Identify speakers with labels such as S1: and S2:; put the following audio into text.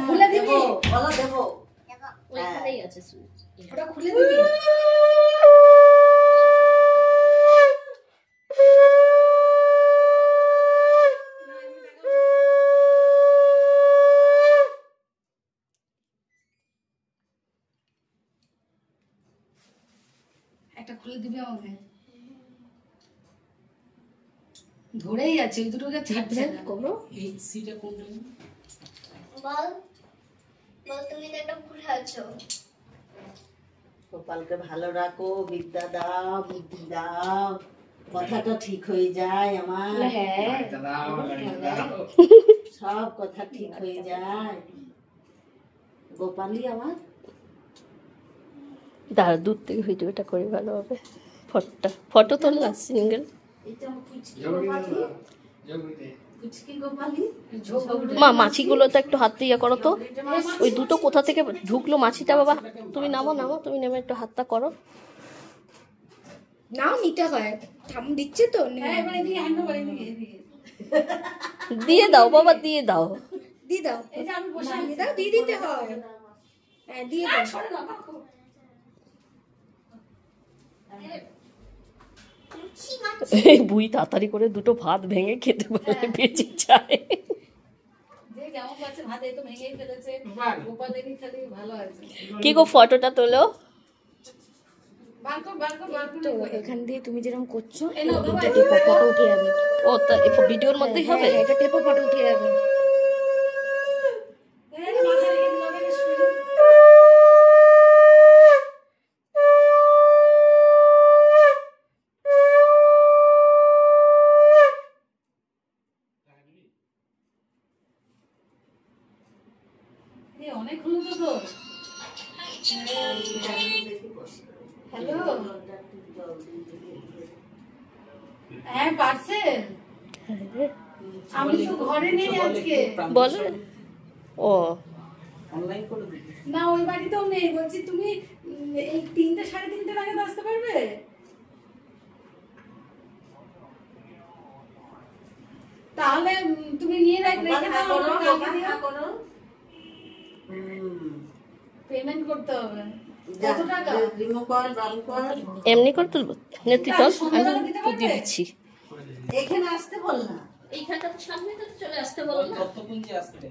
S1: খুলে দিবি বলো দেবো ওইখানেই আছে সুইচ ওটা খুলে দিবি একটা খুলে দিবি আমাকে ধরেই আছে ওই দুটোকে ছাড়ছে না করো এই সিটা কোনটা
S2: বল বল তুমি তো একটা ভুলে আছো
S1: গোপালকে ভালো রাখো বিদ্যা দাও বুদ্ধি দাও কথাটা ঠিক হয়ে যায় আমার হ্যাঁ সব কথা ঠিক হয়ে যায় গোপালই আমার
S3: দাঁড়া দূর থেকে ভিডিওটা করে ভালো হবে ফটো তোলা সিঙ্গেল মা মাছিগুলো তো একটু হাত দিয়ে করো তো ওই দুটো কোথা থেকে ঢুকলো মাছিটা বাবা তুমি নামো তুমি নেমে একটু হাতটা করো
S2: নাও নিতে হয় ঠাম দিচ্ছে তো
S3: দিয়ে দাও বাবা দিয়ে দাও
S2: দিয়ে দাও দিয়ে দিতে হয় হ্যাঁ দিয়ে দাও
S3: এই বুই তাড়াতাড়ি করে দুটো ভাত ভেঙে খেতে পারলে বেঁচে যায় কি গো ফটোটা তোলো
S2: তো এখান দিয়ে তুমি যেরকম করছো ফটো উঠে যাবে
S3: ও তা ভিডিওর মধ্যেই হবে
S2: এটা টেপো ফটো উঠে যাবে
S1: অনেক হলো তো হ্যালো হ্যাঁ পার্সেল আমি তো ঘরে নেই আজকে
S3: বলো ও
S1: অনলাইন করে দিই না ওই বাড়িতেও নেই বলছি তুমি এই 3টে 3:30 নাগাদ আসতে পারবে তাহলে তুমি নিয়ে রাখবে করো পেমেন্ট করতে হবে কত টাকা
S3: এমনি করে তুলবো নেত্রী তো আমি দিয়ে দিচ্ছি
S1: এখানে আসতে বল না
S3: এইখানটা তো সামনে তো চলে আসতে বলো না
S4: কত পুঞ্জি আসতে